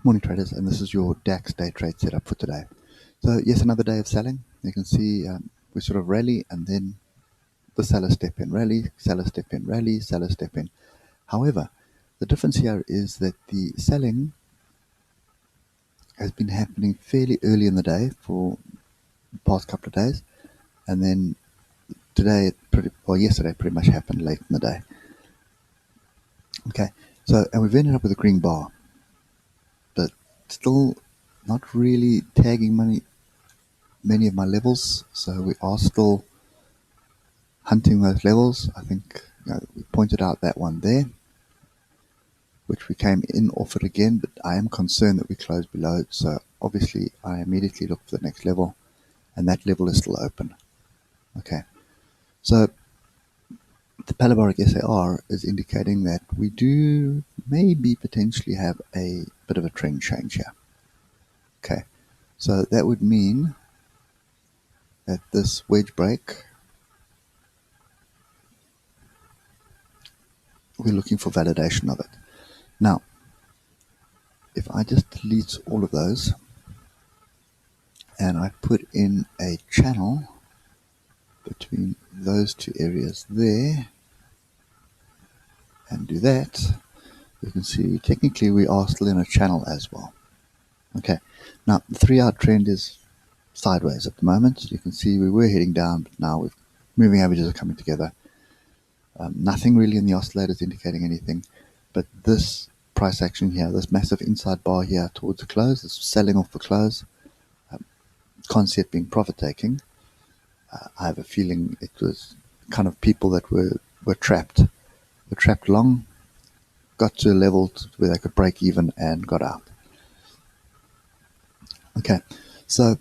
Morning traders, and this is your Dax day trade setup for today. So yes, another day of selling. You can see we sort of rally and then the seller step in, rally, seller step in, rally, seller step in. However, the difference here is that the selling has been happening fairly early in the day for the past couple of days, and then today, yesterday pretty much happened late in the day. Okay, so and we've ended up with a green bar, but still not really tagging many of my levels, so we are still hunting those levels. I think we pointed out that one there, which we came in off it again, but I am concerned that we closed below it, so obviously I immediately look for the next level, and that level is still open. Okay, so the parabolic SAR is indicating that we do maybe potentially have a bit of a trend change here. Okay, so that would mean that this wedge break, we're looking for validation of it. Now, if I just delete all of those and I put in a channel between those two areas there and do that, you can see technically we are still in a channel as well. Okay, now the 3-hour trend is sideways at the moment. You can see we were heading down, but now moving averages are coming together. Nothing really in the oscillator is indicating anything, but this price action here, this massive inside bar here towards the close, is selling off the close. Can't see it being profit taking. I have a feeling it was kind of people that were trapped. Were trapped long, got to a level where they could break even and got out. Okay, so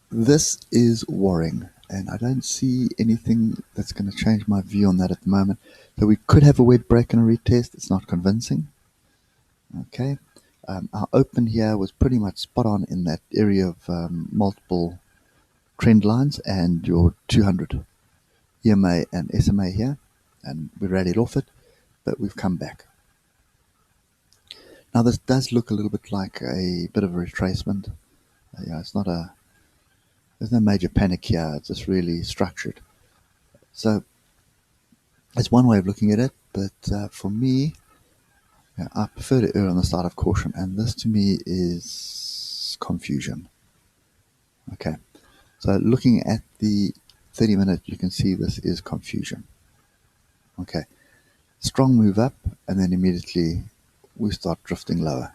this is worrying, and I don't see anything that's going to change my view on that at the moment. So we could have a wedge break and a retest. It's not convincing. Okay, our open here was pretty much spot on in that area of multiple trend lines and your 200 EMA and SMA here, and we rallied off it, but we've come back. Now this does look a little bit like a bit of a retracement. It's not there's no major panic here, it's just really structured. So it's one way of looking at it, but for me, I prefer to err on the side of caution, and this to me is confusion. Okay, so looking at the 30-minute, you can see this is confusion. Okay, strong move up, and then immediately we start drifting lower.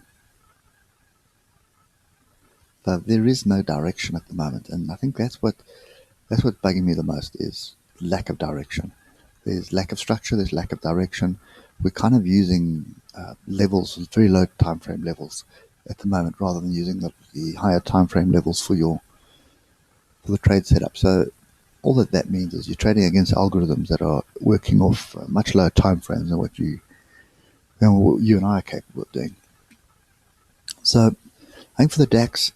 So there is no direction at the moment, and I think that's what's bugging me the most is lack of direction. There's lack of structure, there's lack of direction. We're kind of using levels, very low time frame levels at the moment, rather than using the higher time frame levels for the trade setup. So all that means is you're trading against algorithms that are working off much lower time frames than what you and I are capable of doing. So I think for the DAX,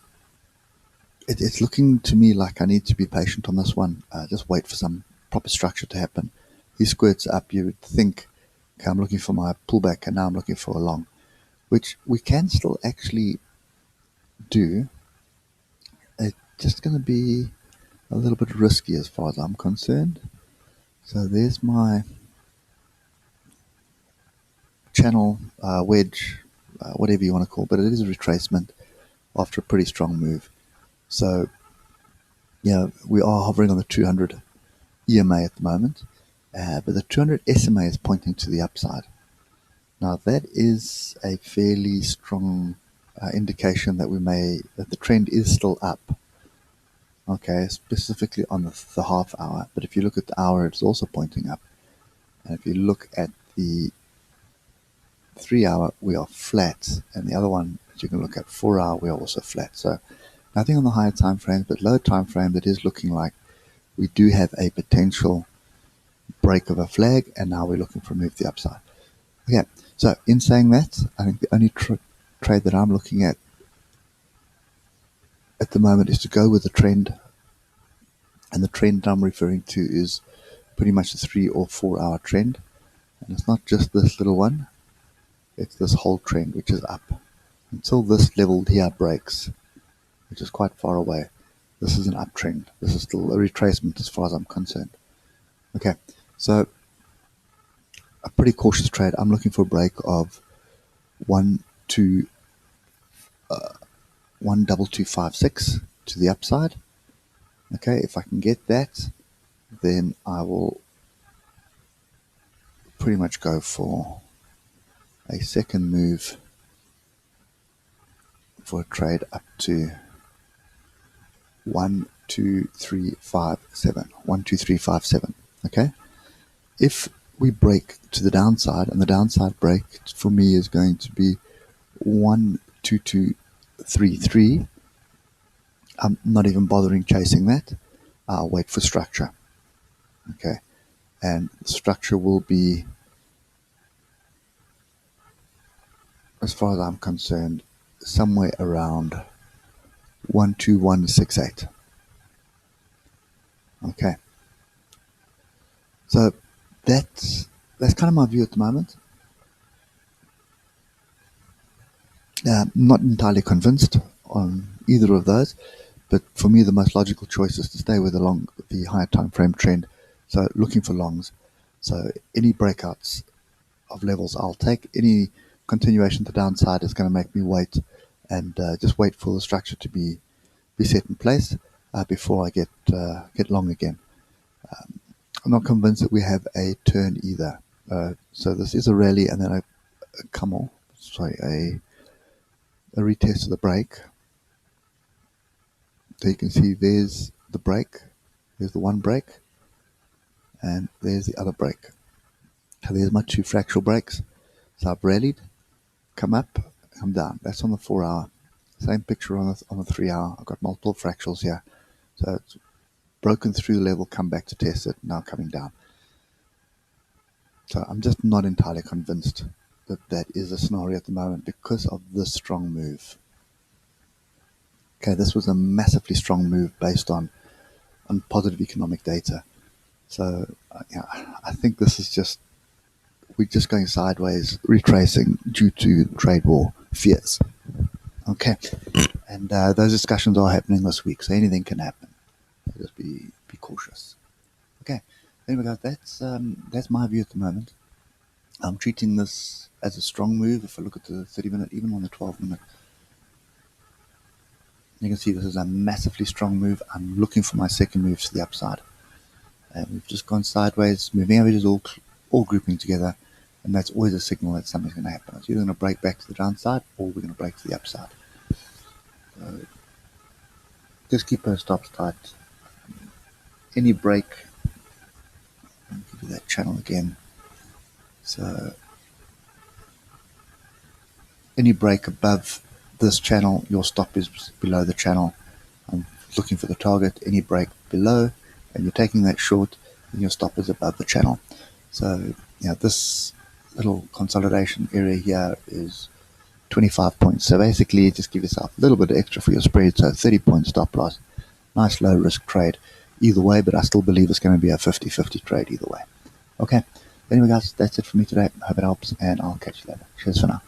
it's looking to me like I need to be patient on this one. Just wait for some proper structure to happen. He squirts up, you would think, okay, I'm looking for my pullback, and now I'm looking for a long, which we can still actually do. It's just going to be a little bit risky as far as I'm concerned. So there's my channel, wedge, whatever you want to call it, but it is a retracement after a pretty strong move. So yeah, we are hovering on the 200 EMA at the moment, but the 200 SMA is pointing to the upside. Now that is a fairly strong indication that the trend is still up. Okay, specifically on the half hour, but if you look at the hour, it's also pointing up. And if you look at the 3-hour, we are flat, and the other one that you can look at, 4-hour, we are also flat. So nothing on the higher time frames, but lower time frame, it is looking like we do have a potential break of a flag, and now we're looking for a move to the upside. Okay, so in saying that, I think the only trade that I'm looking at the moment is to go with the trend, and the trend I'm referring to is pretty much the 3 or 4-hour trend, and it's not just this little one, it's this whole trend which is up. until this level here breaks, which is quite far away. This is an uptrend. This is still a retracement as far as I'm concerned. Okay, so a pretty cautious trade. I'm looking for a break of 12256 to the upside. Okay, if I can get that, then I will pretty much go for a second move for a trade up to 12357. 12357. Okay, if we break to the downside, and the downside break for me is going to be 12233. I'm not even bothering chasing that. I'll wait for structure. Okay, and the structure will be, as far as I'm concerned, somewhere around 12168. Okay, so that's kind of my view at the moment. Not entirely convinced on either of those, but for me the most logical choice is to stay with the higher time frame trend. So looking for longs. So any breakouts of levels I'll take. Any continuation to the downside is going to make me wait and just wait for the structure to be set in place before I get long again. I'm not convinced that we have a turn either. So this is a rally and then a retest of the break. So you can see there's the break, there's the one break, and there's the other break. So there's my two fractal breaks. So I've rallied, come up, come down. That's on the 4 hour. Same picture on the 3 hour. I've got multiple fractals here. So it's broken through the level, come back to test it, now coming down. So I'm just not entirely convinced that that is a scenario at the moment because of this strong move. Okay, this was a massively strong move based on positive economic data. So I think this is we're just going sideways, retracing due to trade war fears. Okay, and those discussions are happening this week, so anything can happen. So just be cautious. Okay, anyway, guys, that's my view at the moment. I'm treating this as a strong move. If I look at the 30-minute, even on the 12-minute, you can see this is a massively strong move. I'm looking for my second move to the upside. And we've just gone sideways, moving averages all grouping together, and that's always a signal that something's going to happen. It's either going to break back to the downside or we're going to break to the upside. So just keep our stops tight. Any break, I'll give you that channel again. So any break above this channel, your stop is below the channel. I'm looking for the target. Any break below, and you're taking that short, and your stop is above the channel. So this little consolidation area here is 25 points. So basically, just give yourself a little bit extra for your spread. So 30-point stop loss, nice low risk trade either way, but I still believe it's going to be a 50-50 trade either way. Okay. Anyway, guys, that's it for me today. I hope it helps, and I'll catch you later. Cheers for now.